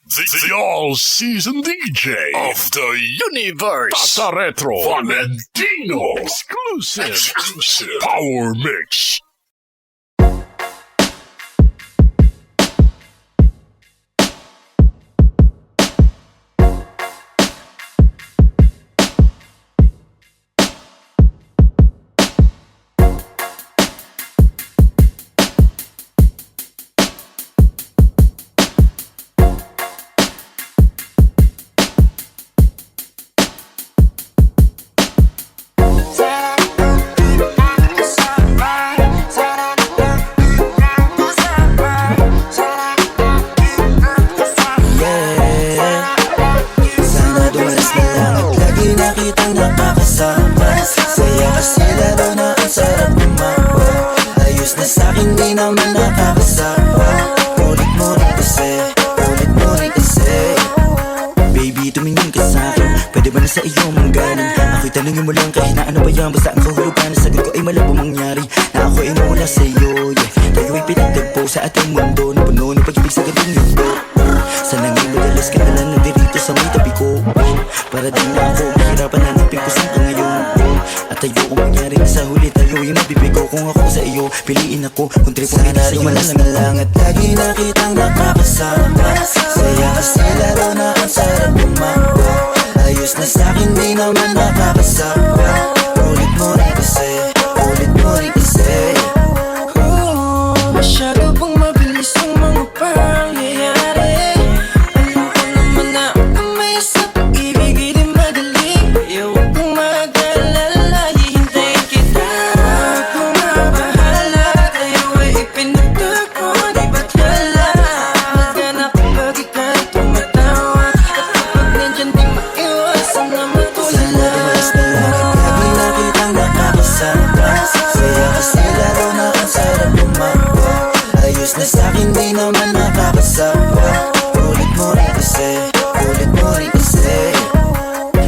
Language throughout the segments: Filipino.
The all-season DJ of the universe, Tata Retro Valentino exclusive Power Mix. Sa iyo manggaling ako'y tanongin mo lang kahit na ano ba yan. Basta ang kahulugan na sagot ko ay malabo mangyari. Na ako ay mula sa iyo, yeah. Tayo ay pinagtagpo sa ating mundo na puno ng pag-ibig sa gandong yundo. Sana ngayon madalas ka na lang nandirito sa may tabi ko. Para di na ako mahirapan na napin ko saan ka ngayon. At ayoko mangyari na sa huli tayo ay mabibigo. Kung ako sa iyo, piliin ako. Kung tripong kita sa'yo malas na lang. At lagi nakitang nakakasama. Saya kasi laro na ang sarap umawa. Ayos na sa'kin, di naman nakakasawa. Ulit mo rin kasi, ulit mo rin kasi. Masyado bang mabilis ang mga pangyayari? Alam ko naman na ang kamay sa pag-ibig ay di madali. Kaya huwag kang mag-alala, hihintayin kita. Huwag kang mabahala, tayo ay ipinagtagpo, di ba't wala? Magana kapag ika'y tumatawa. At kapag nandyan di maiwasan na matulala. Lagi nakitang nakakasama. Saya kasi laro na ang sarap umawa. Ayos na sa'kin, di naman nakakasawa. Ulit mo rin kasi, ulit mo rin kasi.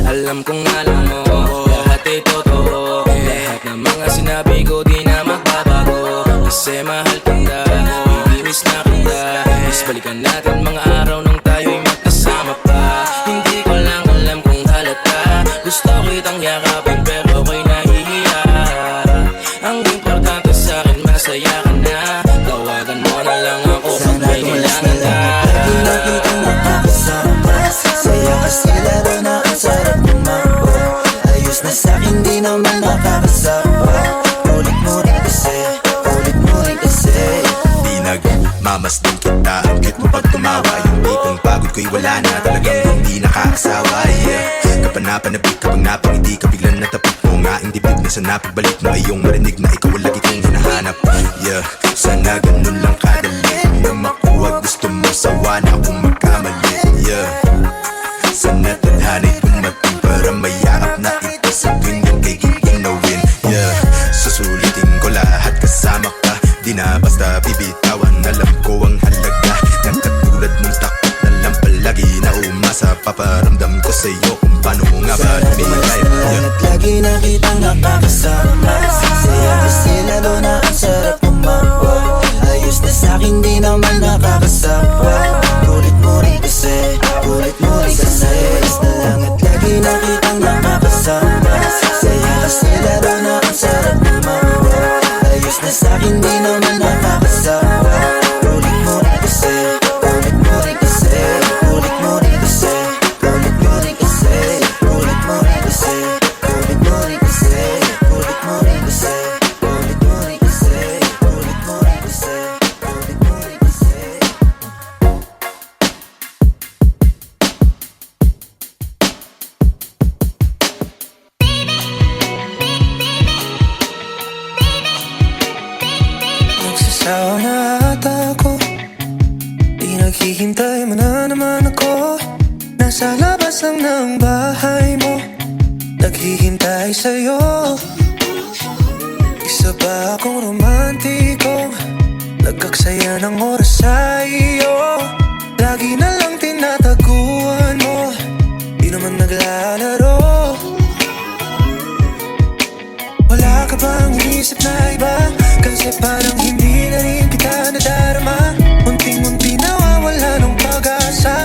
Alam kong alam mo, lahat ay totoo. Lahat ng mga sinabi ko di na magbabago. Kasi mahal kita, hindi miss na kita. Miss balikan natin mga araw nung tayo'y magkasama pa. Hindi ko lang alam kung halata. Gusto kitang yakapin pero ako'y nahihiya. Ang importante sa'kin masaya ka na. Tawagan mo na lang ako kung may kailangan na. Lagi nakitang nakakasama. Saya kasi laro na ang sarap umawa. Ayos na sa'kin, di naman nakakasawa. Ulit mo rin kasi, ulit mo rin kasi. Di nagmamasdan kita, ang cute mo pag tumawa. Yung tipong pagod ko'y wala na, talagang hindi nakakasawa, yeah. Kapanapanabik kapag napangiti ka, biglang natapik mo nga ang dibdib na sana pagbalik mo ay yung marinig na ikaw ang lagi kong hinahanap, yeah. Sana ganun lang kadali na makuha, gusto mo sawa na akong magkamali, yeah. Sana tadhana'y dumating para mayaap na ito sa tuwing yung kay ginawin, yeah. Susulitin ko lahat kasama ka, di na basta bibitawan. Alam ko ang halaga ng katulad mong takot na lang palagi na umasa. Paparamdam ko sa'yo kung paano nga ba lumigay, yeah. At lagi nakitang nakakasama. Saya kasi laro na ang sarap umawa. Ayos na sa'kin, di naman nakakasawa. Ulit mo rin kasi, ulit mo rin kasi. Ayos na lang at lagi nakitang nakakasama. Saya kasi laro na ang sarap umawa. Ayos na sa'kin, di naman nakakasawa. Ulit mo rin kasi, ulit mo rin kasi. Ulit mo rin kasi, ulit mo rin kasi. Ulit mo rin kasi, ulit mo rin kasi. Ulit mo rin kasi, ulit mo rin kasi. Ulit mo rin kasi, ulit mo rin kasi. Nagsasawa na ata ako, di naghihintay mo na naman ako. Nasa labas lang ng bahay mo, naghihintay sa'yo. Isa ba akong romantiko, nagkaksaya ng oras sa iyo? Lagi na lang tinataguan mo, di naman naglalaro. Wala ka bang inisip na iba? Kasi parang hindi na rin kita nadarama. Unting-unti nawawala ng pag-asa.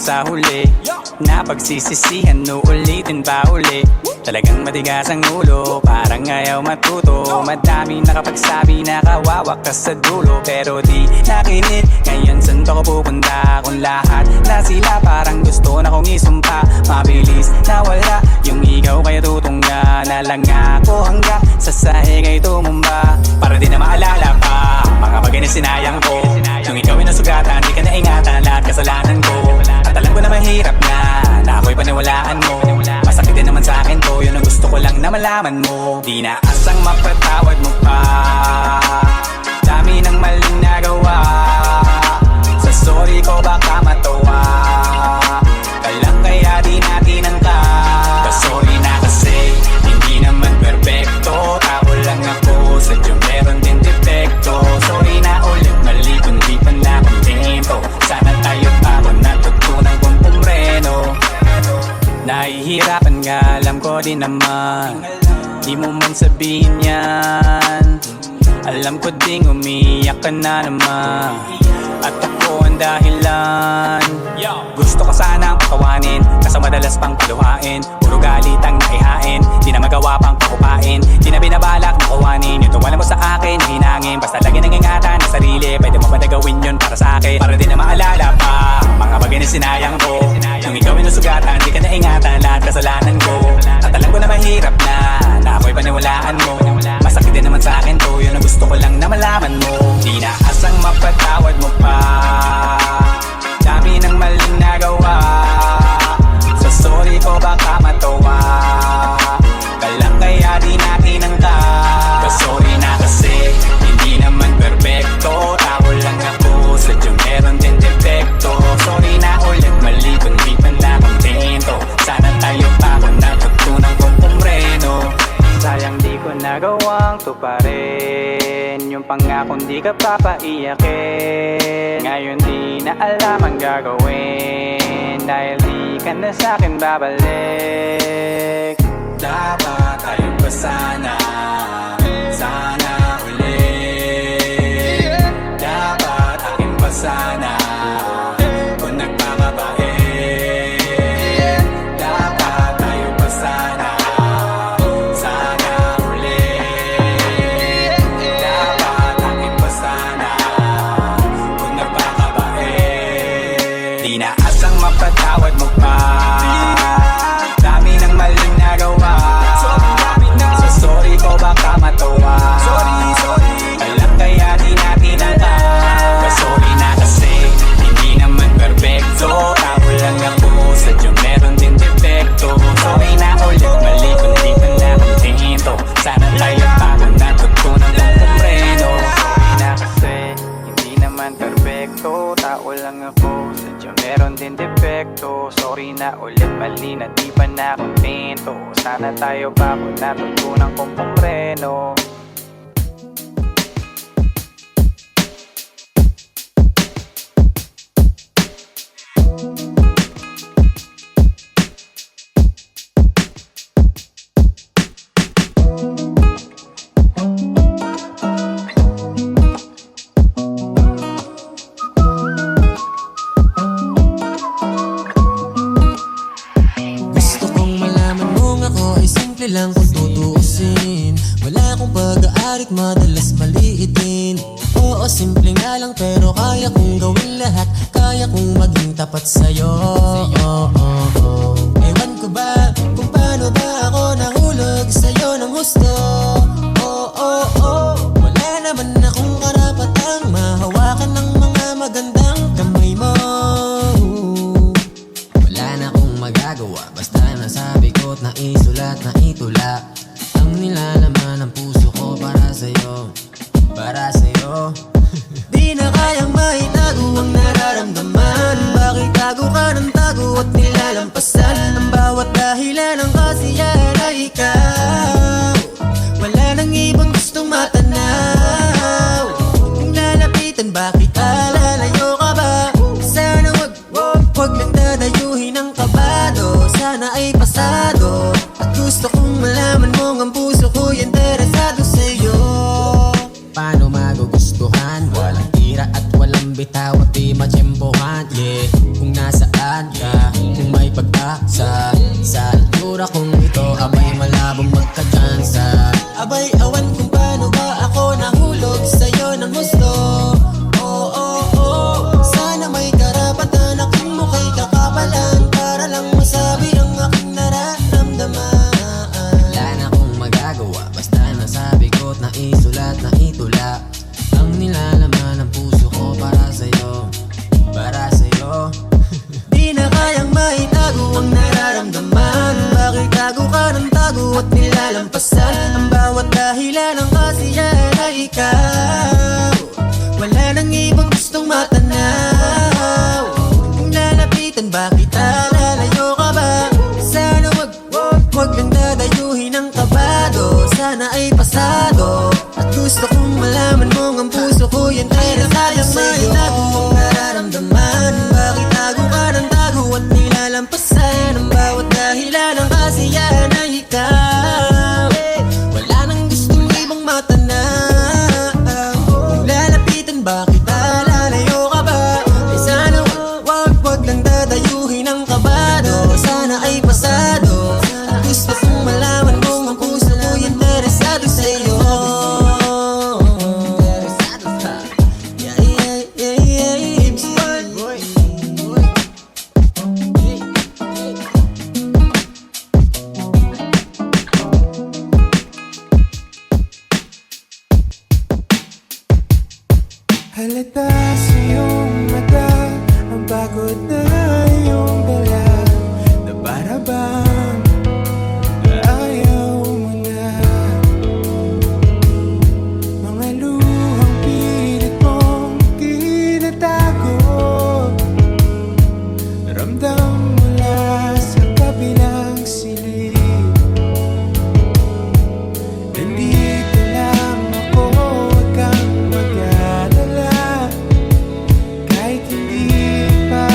sa huli. Napagsisisihan, uulitin pa uli. Talagang matigas ang ulo, parang ayaw matuto. Madaming nakapagsabi na kawawa ka sa dulo, pero di nakinig. Ngayon saan ba ko pupunta kung lahat na sila parang gusto na kong isumpa? Mabilis nawala yung ikaw kaya tutunga na lang ako hanggang sa sahig ay tumumba. Para di na maalala pa mga bagay na sinayang ko. Yung ikaw ay nasugatan, di ka naingatan lahat kasalanan ko. At alam ko na mahirap na ako'y paniwalaan mo. Masakit din naman sa akin to, yun ang gusto ko lang na malaman mo. Di na asang mapatawad mo pa, dami ng maling nagawa. Sa sorry ko baka matawa ka lang kaya di natin ang ka. Sorry na kasi hindi naman perfecto, tao lang ako, sadyang meron din defecto. Sorry na ulit, mali kung di pa nakontento. Sana tayo pa kung natutunan kong pumreno. Nahihirapan nga, alam ko din naman, di mo man sabihin yan. Alam ko ding umiyak ka na naman, at ako ang dahilan. Gusto ko sanang patawanin, kaso madalas pang paluhain. Puro galit ang naihain, di na magawa pang pakupain. Di na binabalak na kuwanin yung tuwala mo sa akin na hinangin. Basta lagi nang ingatan ng sarili, pwede mo ba na gawin yun para sa akin? Para di na maalala pa mga bagay na sinayang ko. Yung ikaw ay nasugatan, di ka na ingatan lahat kasalanan ko. At alam ko na mahirap na ako'y paniwalaan mo. Masakit din naman sa akin to, yun ang gusto ko lang na malaman mo. Di na asang mapatawad mo pa, dami ng maling nagawa. Sa sorry ko baka matawa ka lang kaya di natin ang ka. Sorry na kasi hindi naman perfecto, tao lang ako, sadyang meron din defecto. Sorry na ulit, mali kung di pa nakontento. Sana tayo pa kung natutunan kong pumreno. Sayang di ko nagawang tuparin yung pangakong di ka papaiyakin. Ngayon di na alam ang gagawin, dahil di ka na sa'kin babalik. Dapat tayo pa sana ulit. Dapat akin pa sana kung nagpapabait. Dapat tayo pa sana ulit. Dapat akin pa sana kung nagpapabait. Di na asang mapatawad mo pa, dami ng maling nagawa. Sa sorry ko baka matawa alam kaya di natin nata. Sorry na kasi hindi naman perfecto, tao lang ako, sadyang meron din defecto. Sorry na ulit, mali kung di pa nakontento. Sana tayo pa kung natutunan kong pumreno. Sorry na kasi hindi naman perfecto, tao lang ako, sadyang meron din defecto. Sorry na ulit, mali na di pa nakontento. Sana tayo pa kung natutunan kong pumreno. Lang kung tutuusin, wala akong pag-aarit, madalas maliitin. Oo, simple nga lang pero kaya kong gawin lahat. Kaya kong maging tapat sa'yo. Ewan ko ba kung paano ba ako nahulog sa'yo ng gusto. Wala naman akong karapatang mahawakan ng mga magandang kamay mo. Wala na akong magagawa, basta nasabi ko't naisulat na itula ang nilalaman ng puso ko para sa'yo, para sa'yo. Di na kayang maitago ang nararamdaman. Bakit tago ka ng tago at nilalampasan ang bawat dahilan ng kasiyahan ay ikaw. Wala nang ibang gustong matanaw. Kung lalapitan bakit alalayo ka ba? Sana wag lang dadayuhin ang kabado. Sana ay pasado, at gusto kong malaman mong ang puso ko'y interesado sa'yo. Paano magugustuhan? Walang tira at walang bitaw at di matsyempohan. Yeah, kung nasaan bansa. Abay awan kung paano ba ako nahulog sa'yo ng gusto. Sana may karapatan aking mukha'y kakapalan para lang masabi ang aking nararamdaman. Wala na akong magagawa, basta nasabi ko't naisulat na itula ang nilalaman ng puso ko para sa'yo, para sa'yo. Di na kayang maitago ang nararamdaman. Bakit tago ka ng tago at nilalampasan ang bawat dahilan ng kasiyahan ay ikaw. Wala nang ibang gustong matanaw. Kung lalapitan ba kita, lalayo ka ba? Sana wag lang dadayuhin ang kabado. Sana ay pasado. At gusto kong malaman mong ang puso ko yan ay nakayang maitago ang nararamdaman. Bakit tago ka ng tago at nilalampasan ang bawat dahilan ng kasiyahan ay ikaw. Wala nang gustong ibang matanaw. Kung lalapitan ba kita, lalayo ka ba? Ay sana wag lang dadayuhin ang kabado. Sana ay pasado. At gusto kong malaman mong ang puso ko yan interesado sa'yo. Halata sa iyong mata ang pagod na iyong dala, na para bang ayaw mo na. Mga luhang pilit mong tinatago, ramdam mula sa kabilang silid. Nandito lang ako, huwag kang mag-alala. Kahit hindi pa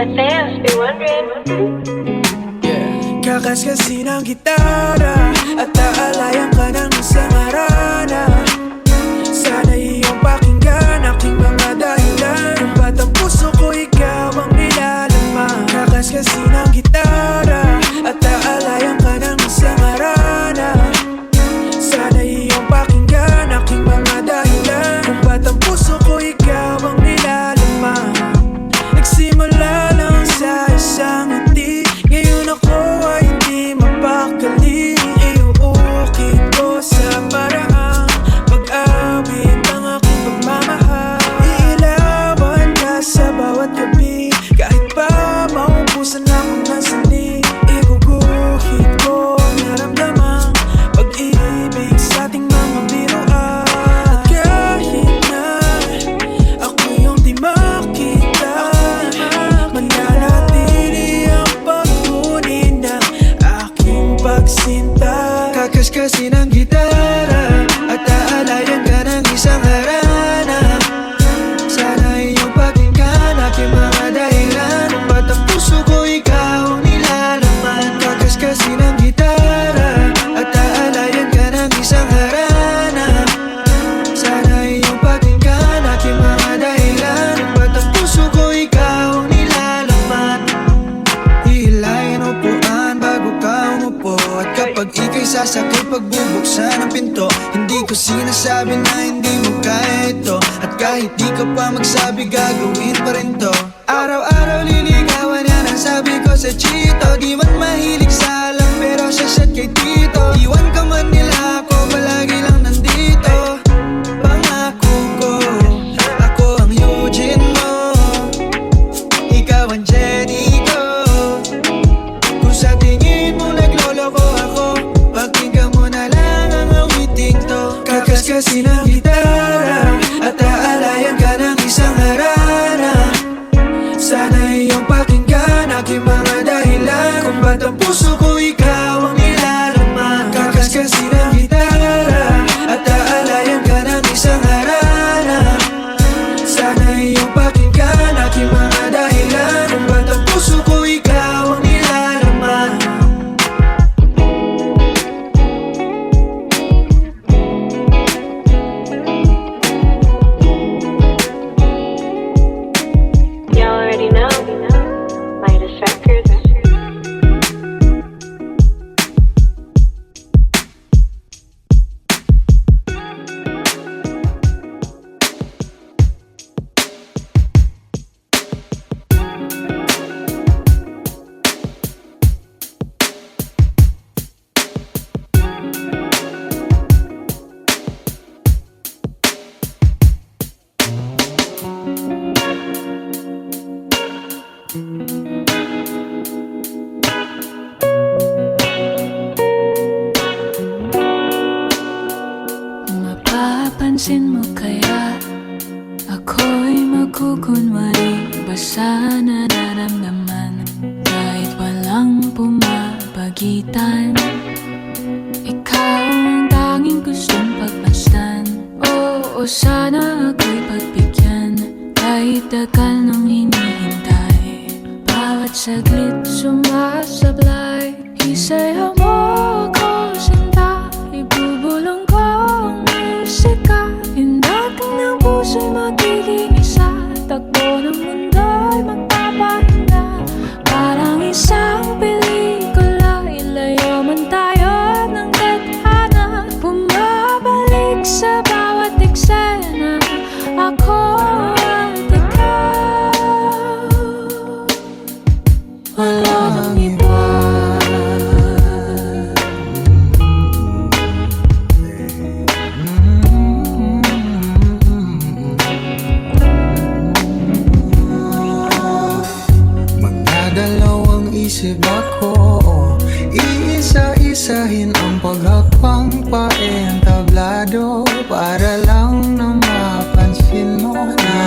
The fans be wondering. Kakaskasin ang gitara at aalayan ka ng isang arana. Sana iyong pakinggan aking mga dahilan kung ba't ang puso ko ikaw ang nilalaman. Kakaskasin ang gitara at aalayan ka ng isang arana. Sana iyong pakinggan aking mga dahilan kung ba't ang puso ko ikaw ang nilalaman. Nagsimula lang sa isang ngiti, ngayon ako ay hindi mapakali. Iuukit ko sa paraang pag-awit ng aking pagmamahal. Iilawan ka sa bawat gabi, kahit pa maubusan akong nasani. Iguguhit ko ang naramdamang pag-ibig sa ating mga biruan. At kahit na ako yung di makita, mananatili ang pagkunin ng aking pagsinta. Kakaskasin ang gitara at aalayan ka ng isang harana. Sana iyong pakinggan aking mga dahilan kung ba't ang puso ko ikaw ang nilalaman. Kakaskasin ang gitara at aalayan ka ng isang harana. Sana iyong pakinggan aking mga dahilan kung ba't ang puso ko ikaw ang nilalaman. Hihilayin upuan bago ka umupo, at kapag ika'y sasakay pagbubuksan ang pinto, hindi ko sinasabi na hindi mo kaya ito. At kahit di ka pa magsabi, gagawin pa rin to. Araw-araw liligawan yan ang sabi ko sa chito. Di man mahilig sa alam pero siya shot kay tito. Iwan ka man nila ako, palagi lang nandito. Pangako ko, ako ang Eugene mo, ikaw ang Jenny ko. Kung sa tingin mo nagloloko ako, pakinggan mo na lang ang awiting to. Kakaskasin ang gitara at aalayan ka ng isang harana. Sana iyong pakinggan aking mga dahilan kung ba't ang puso ko ikaw ang nilalaman. Kakaskasin ang gitara at aalayan ka ng isang harana. Sana iyong pakinggan aking mga dahilan kung ba't ang puso ko ikaw ang nilalaman. You already know. Midas Records. Mapapansin mo kaya ako'y magkukunwari ba sa nararamdaman kahit walang pumapagitan? Ikaw ang tanging gustong pagmasdan. Oo, sana ako'y pagbigyan kahit tagal nang hinihintay. Bawat saglit sumasablay, isayaw mo ako sinta. Ibubulong ko ang musika, hindating ng puso'y magiging isa. Takbo ng mundo'y magpapahinga, parang isang pelikula. Ilayo man tayo ng tadhana, bumabalik sa bawat eksena. Ako at ikaw, walang iba. Magdadalawang isip ako, iisa-isahin ang paghakbang paentablado, para lang na mapansin mo na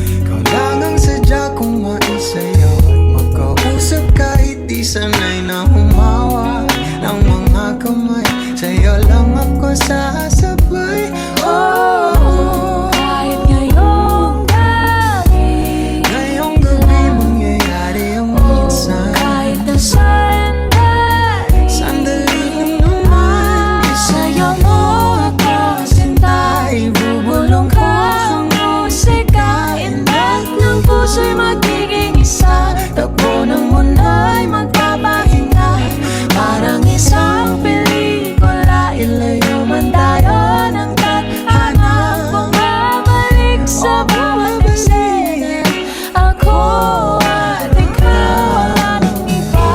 ikaw lang ang sadya kong maisayaw at magkausap kahit di sanay na humawa ng mga kamay. Sa'yo lang ako sasabay. Oh, Kahit ngayong gabi, ngayong gabi mangyayari puso'y magiging isa. Takbo ng mundo'y magpapahinga. Parang isang pelikula, ilayo man tayo ng tadhana. Bumabalik sa bawat eksena, ako at ikaw, wala nang iba.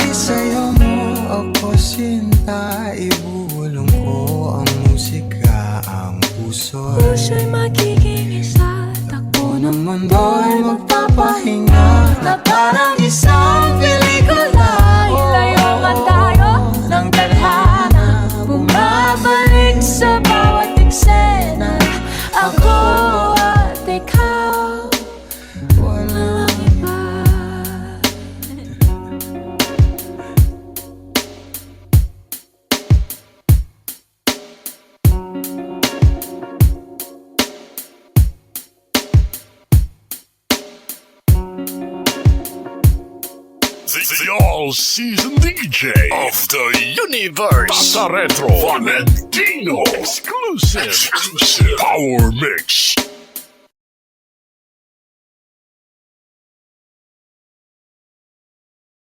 Isayaw mo ako sinta, ibubulong ko ang musika, ang puso. Puso'y magiging isa. Takbo ng Mundo'y magpapahinga na parang isang pelikula. Ilayo man tayo ng tadhana. Bumabalik sa bawat eksena, ako at ikaw, walang iba. The all-season DJ of the universe. Tata Retro Valentino. Exclusive. Power Mix.